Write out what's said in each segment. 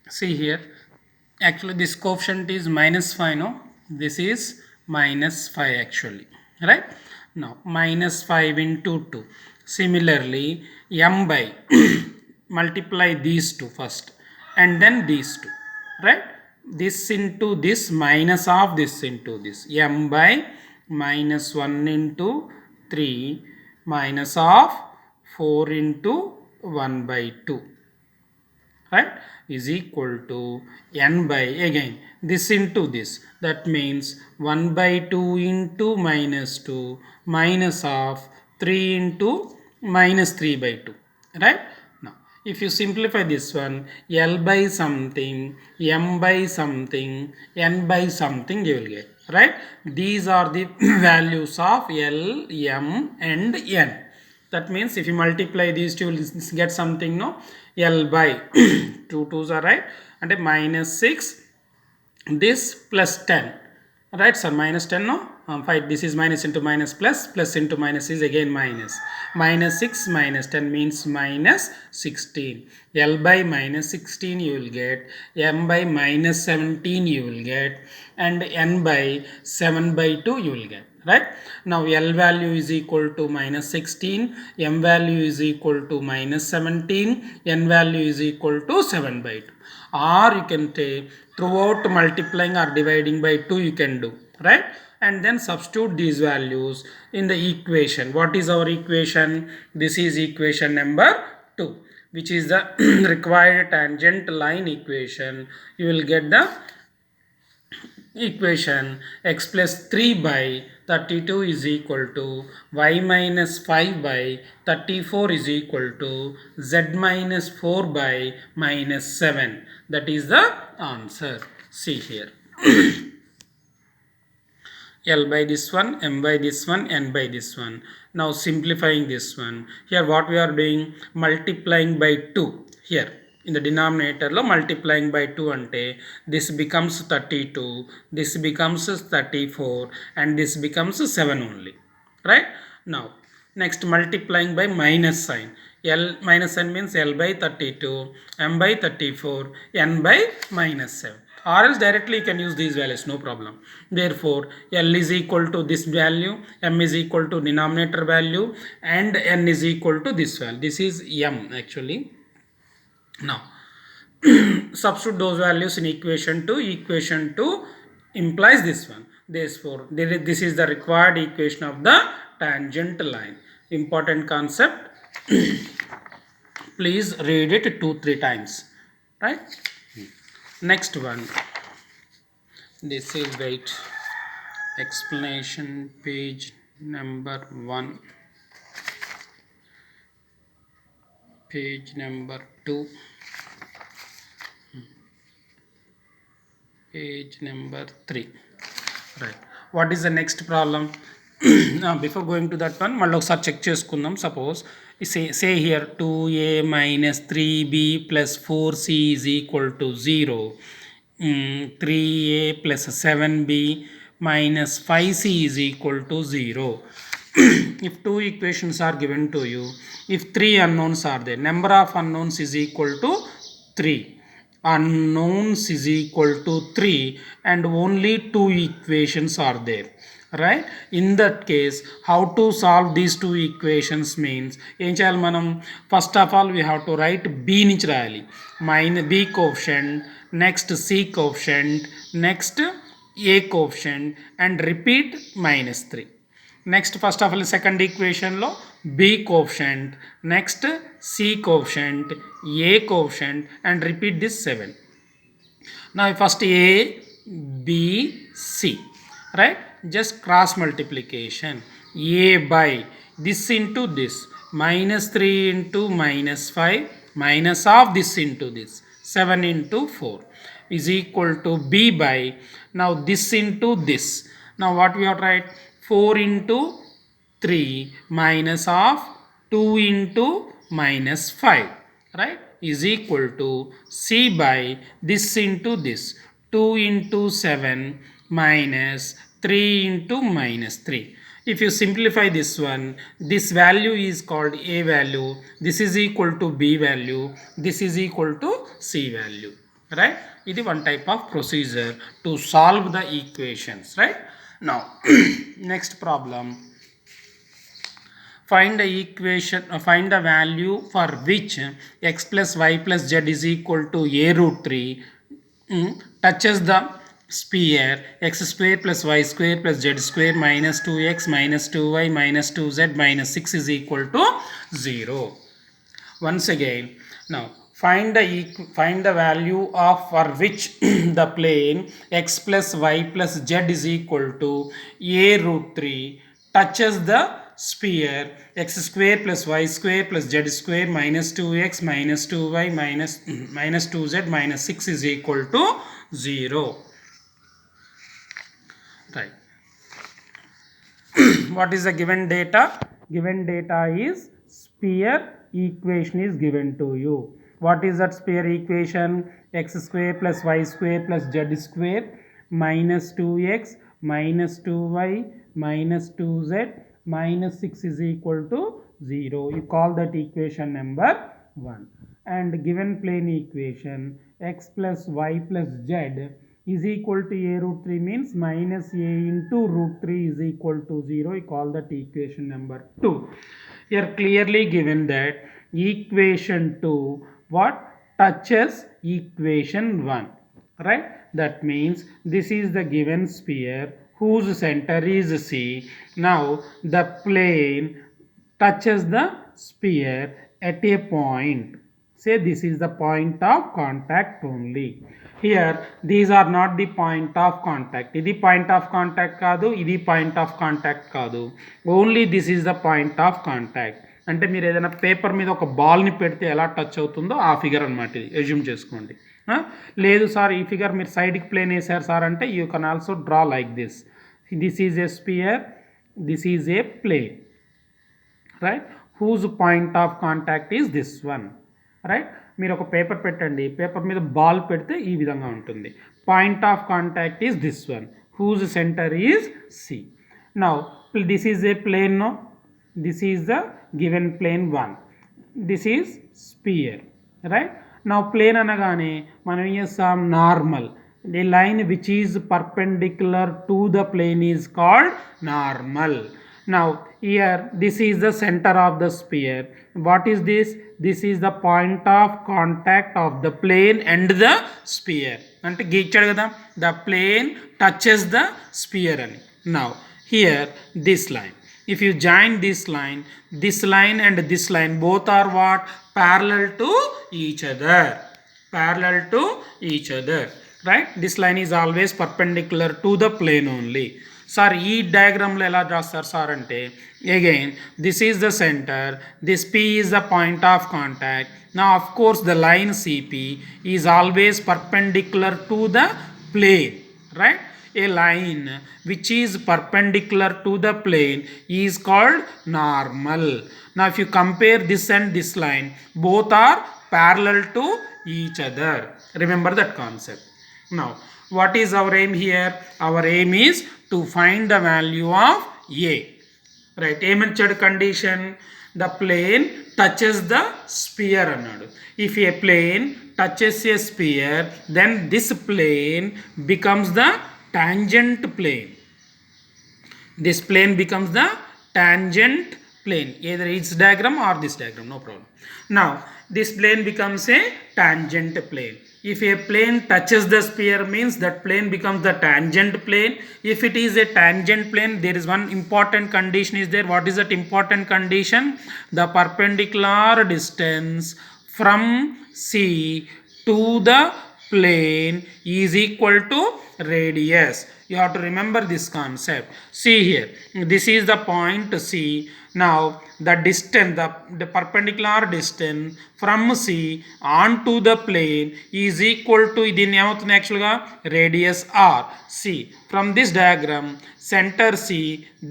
See here, actually this coefficient is minus 5, no? This is minus 5 actually, right? Now minus 5 into 2. Similarly, m by multiply these two first and then these two, right? This into this minus of this into this, m by minus 1 into 3 minus of 4 into 1 by 2, right, is equal to n by again this into this, that means 1 by 2 into minus 2 minus of 3 into minus 3 by 2, right. Now if you simplify this one, l by something, m by something, n by something you will get, right. These are the values of l, m and n. That means if you multiply these two, you will get something, no? L by 2 2s are right, and minus 6, this plus 10, right sir, minus 10, no? 5, this is minus into minus plus, plus into minus is again minus, minus 6 minus 10 means minus 16. L by minus 16 you will get, m by minus 17 you will get, and n by 7 by 2 you will get, right. Now L value is equal to minus 16, m value is equal to minus 17, n value is equal to 7 by 2, or you can take throughout multiplying or dividing by 2 you can do, right, and then substitute these values in the equation. What is our equation? This is equation number 2, which is the required tangent line equation. You will get the equation x plus 3 by 32 is equal to y minus 5 by 34 is equal to z minus 4 by minus 7. That is the answer. See here. L by this one, m by this one, n by this one. Now simplifying this one. Here what we are doing? Multiplying by 2. Here in the denominator lo multiplying by 2 ante this becomes 32, this becomes 34, and this becomes 7 only, right. Now next multiplying by minus sign. L minus sign means L by 32, m by 34, n by minus 7, or else directly you can use these values, no problem. Therefore L is equal to this value, m is equal to denominator value, and n is equal to this value. This is m actually. Now substitute those values in equation 2. Equation 2 implies this one. Therefore this is the required equation of the tangent line. Important concept. Please read it 2-3 times, right. Next one, this is wait explanation page number 1, page number 2, page number 3, right. What is the next problem? Now before going to that one, మళ్ళీ ఒకసారి check చేసుకుందాం. Suppose say here 2a minus 3b plus 4c is equal to 0, 3a plus 7b minus 5c is equal to 0. If two equations are given to you, if 3 unknowns are there, number of unknowns is equal to 3, unknowns is equal to 3, and only two equations are there, right. In that case, how to solve these two equations means em cheyali manam, first of all we have to write b nunchi rayali, minus b coefficient, next c coefficient, next a coefficient, and repeat minus 3. Next first of all second equation lo b coefficient, next c coefficient, a coefficient, and repeat this 7. Now first a b c, right, just cross multiplication. A by this into this, minus 3 into minus 5 minus of this into this, 7 into 4 is equal to b by, now this into this. Now what we have to write? 4 into 3 minus of 2 into minus 5, right, is equal to c by this into this, 2 into 7 minus 3 into minus 3. if you simplify this one, this value is called A value, this is equal to B value, this is equal to C value, right? It is one type of procedure to solve the equations, right? Now next problem, find the equation, find the value for which x plus y plus z is equal to a root 3 touches the sphere x square plus y square plus z square minus 2x minus 2y minus 2z minus 6 is equal to 0. Once again, now find the value of for which the plane x plus y plus z is equal to a root 3 touches the sphere x square plus y square plus z square minus 2x minus 2y minus 2z minus 6 is equal to 0. Right. What is the given data? Given data is sphere equation is given to you. What is that sphere equation? X square plus y square plus z square minus 2x minus 2y minus 2z minus 6 is equal to 0. You call that equation number 1. And given plane equation x plus y plus z is equal to a root 3 means minus a into root 3 is equal to 0. You call that equation number 2. Here clearly given that equation 2 what touches equation 1, right? That means this is the given sphere whose center is C. Now the plane touches the sphere at a point. Say this is the point of contact only. Here these are not the point of contact. Idi point of contact kaadu, idi point of contact kaadu. Only this is the point of contact. అంటే మీరు ఏదైనా paper మీద ఒక బాల్ని పెడితే ఎలా touch అవుతుందో ఆ ఫిగర్ అనమాట ఇది, ఎజ్యూమ్ చేసుకోండి. లేదు సార్ ఈ ఫిగర్ మీరు సైడ్కి ప్లేన్ వేసారు సార్ అంటే you can also draw like this. This is a sphere, this is a plane, right? Whose point of contact is this one, right? మీరు ఒక పేపర్ పెట్టండి, పేపర్ మీద బాల్ పెడితే ఈ విధంగా ఉంటుంది. Point of contact is this one, whose centre is C. Now this is a plane, no this is the given plane 1, this is sphere, right? Now plane అనగానే మనం ఏం చేస్తాం? Normal. A line which is perpendicular to the plane is called normal. Now here this is the center of the sphere. What is this? This is the point of contact of the plane and the sphere. అంటే గీచాడు కదా, the plane touches the sphere అని. Now here this line, if you join this line and this line both are what? Parallel to each other, parallel to each other, right? This line is always perpendicular to the plane only. Sir, ee diagram lo ela rastaru sir ante, again this is the center, this P is the point of contact. Now of course the line CP is always perpendicular to the plane, right? A line which is perpendicular to the plane is called normal. Now if you compare this and this line, both are parallel to each other. Remember that concept. Now what is our aim here? Our aim is to find the value of A, right? Aimachad condition, the plane touches the sphere annadu. If a plane touches a sphere, then this plane becomes the tangent plane. This plane becomes the tangent plane, either its diagram or this diagram, no problem. Now this plane becomes a tangent plane. If a plane touches the sphere means that plane becomes the tangent plane. If it is a tangent plane, there is one important condition is there. What is that important condition? The perpendicular distance from C to the plane is equal to radius. You have to remember this concept. See here, this is the point C. Now the distance, the perpendicular distance from C onto the plane is equal to దీన్ని ఏమవుతుంది యాక్చువల్గా radius r. See from this diagram, center C,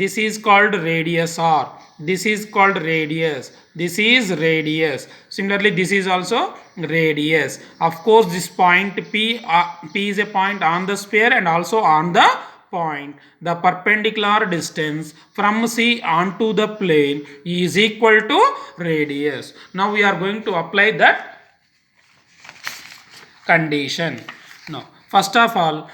this is called radius r, this is called radius, this is radius. Similarly this is also radius. Of course this point P is a point on the sphere and also on the point, the perpendicular distance from C onto the plane is equal to radius. Now we are going to apply that condition. Now, first of all,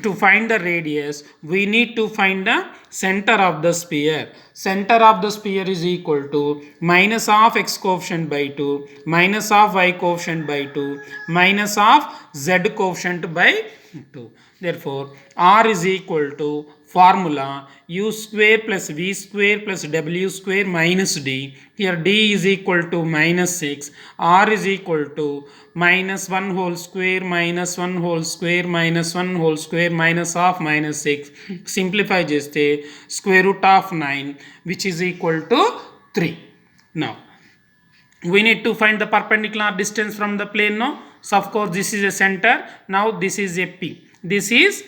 to find the radius, we need to find the center of the sphere. Center of the sphere is equal to minus of x coefficient by 2, minus of y coefficient by 2, minus of z coefficient by 2. Therefore, R is equal to formula u square plus v square plus w square minus d. Here d is equal to minus 6. R is equal to minus 1 whole square minus 1 whole square minus 1 whole square minus of minus 6. Simplify cheste square root of 9, which is equal to 3. Now, we need to find the perpendicular distance from the plane. No, so of course this is a center. Now this is a P. This is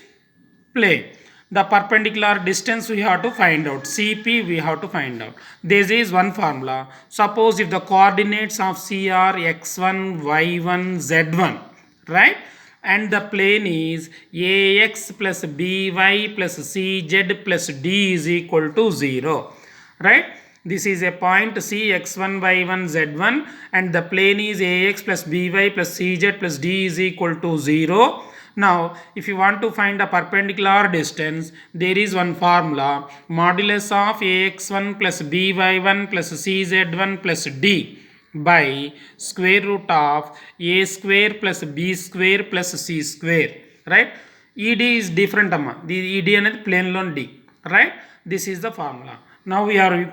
plane. The perpendicular distance we have to find out. CP we have to find out. This is one formula. Suppose if the coordinates of C are x1, y1, z1, right? And the plane is ax plus by plus cz plus d is equal to 0, right? This is a point C x1 y1 z1 and the plane is ax plus by plus cz plus d is equal to 0. Now, if you want to find a perpendicular distance, there is one formula, modulus of ax1 plus by1 plus cz1 plus d by square root of a square plus b square plus c square, right? Ed is different amma. The ed and plane lone d, right? This is the formula. Now we are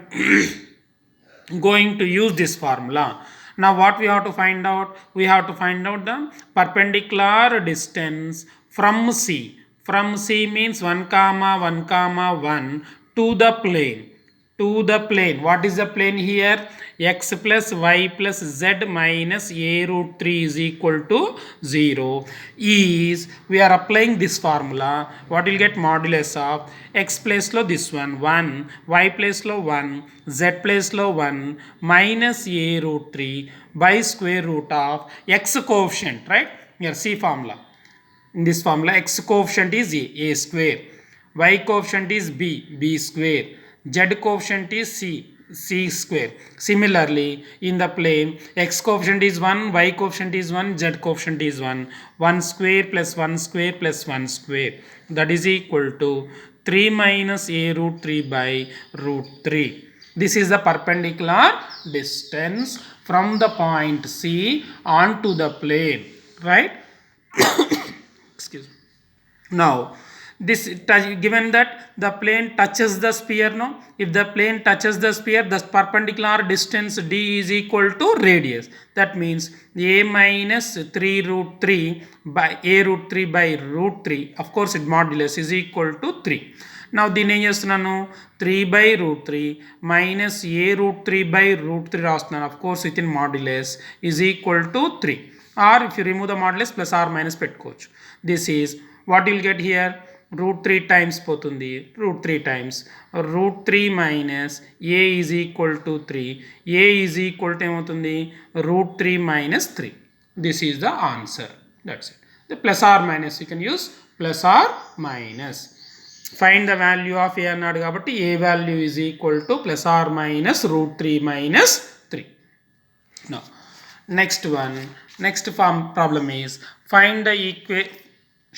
going to use this formula. Now what we have to find out? We have to find out the perpendicular distance from C. From C means 1 comma 1 comma 1 to the plane. To the plane. What is the plane here? X plus y plus z minus a root 3 is equal to 0 is, we are applying this formula. What will get modulus of x place lo this one 1, y place lo 1, z place lo 1 minus a root 3 by square root of x coefficient, right? Here C formula. In this formula x coefficient is a square, y coefficient is b square, z coefficient is c square. Similarly, in the plane, x coefficient is 1, y coefficient is 1, z coefficient is 1. 1 square plus 1 square plus 1 square. That is equal to 3 minus a root 3 by root 3. This is the perpendicular distance from the point C onto the plane, right? Excuse me. Now, this given that the plane touches the sphere, no, if the plane touches the sphere, the perpendicular distance d is equal to radius. That means a minus 3 root 3 by a root 3 by root 3, of course its modulus is equal to 3. Now దీన్ని ఏం చేస్తున్నాను 3 by root 3 minus a root 3 by root 3 రాస్తున్నాను, of course within modulus is equal to 3, or if you remove the modulus plus or minus పెట్టుకోవచ్చు. This is what you will get here, root 3 times పోతుంది, root 3 times root 3 minus a is equal to 3, a is equal to ఏమవుతుంది root 3 minus 3. This is the answer. That's it. The plus or minus you can use plus or minus. Find the value of a అన్నాడు కాబట్టి a value is equal to plus or minus root 3 minus 3. Now, next problem is find the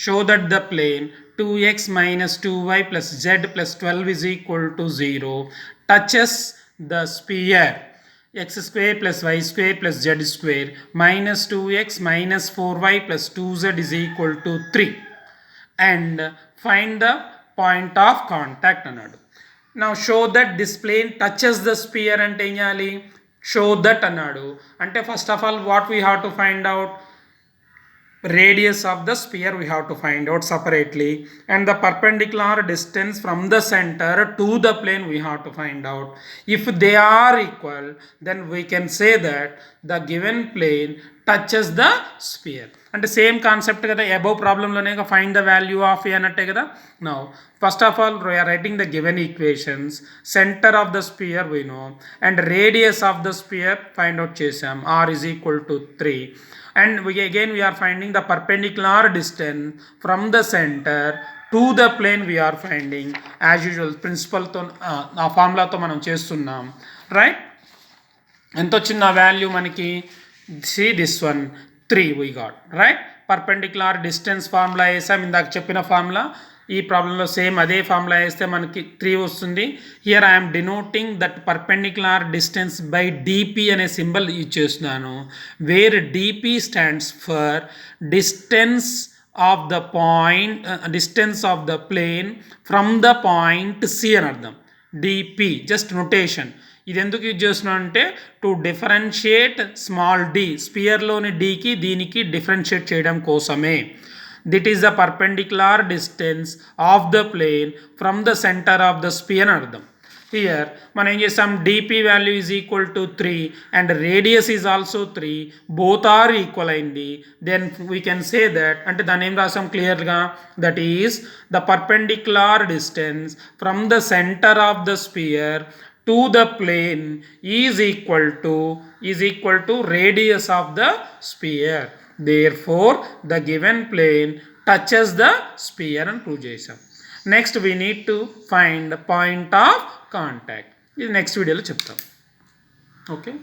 show that the plane 2x minus 2y plus z plus 12 is equal to 0 touches the sphere x square plus y square plus z square minus 2x minus 4y plus 2z is equal to 3 and find the point of contact అన్నాడు. Now show that this plane touches the sphere అంటే ఏం చేయాలి, show that అన్నాడు అంటే first of all what we have to find out, radius of the sphere we have to find out separately and the perpendicular distance from the center to the plane we have to find out. If they are equal, then we can say that the given plane touches the sphere. And the same concept kada above problem lone find the value of a anatte kada. Now first of all we are writing the given equations, center of the sphere we know and radius of the sphere find out chesam, r is equal to 3 and we are finding the perpendicular distance from the center to the plane we're finding as usual ప్రిన్సిపల్తో ఆ ఫార్ములాతో మనం చేస్తున్నాం right. ఎంత వచ్చింది ఆ value మనకి, see this one 3 we got right. Perpendicular distance formula వేసాం ఇందాక చెప్పిన ఫార్ములా, ఈ ప్రాబ్లంలో సేమ్ అదే ఫార్ములా వేస్తే మనకి 3 వస్తుంది. Here I'm denoting that perpendicular distance by DP అనే సింబల్ యూజ్ చేస్తున్నాను, where DP stands for distance of the point, distance of the plane from the point C అని అర్థం. DP just notation. ఇది ఎందుకు యూజ్ చేస్తున్నాం అంటే టు డిఫరెన్షియేట్ స్మాల్ డి, స్పియర్లోని డీకి దీనికి డిఫరెన్షియేట్ చేయడం కోసమే. That is the perpendicular distance of the plane from the centre of the sphere అని అర్థం. హియర్ మనం ఏం చేస్తాం, DP value is equal to 3 and radius is also 3, both are equal అయింది. Then we can say that, అంటే దాన్ని ఏం రాసాం క్లియర్గా, that is the perpendicular distance from the centre of the sphere to the plane is equal to radius of the sphere. Therefore the given plane touches the sphere and prove chesam. Next we need to find the point of contact. This next video lo cheptam. Okay.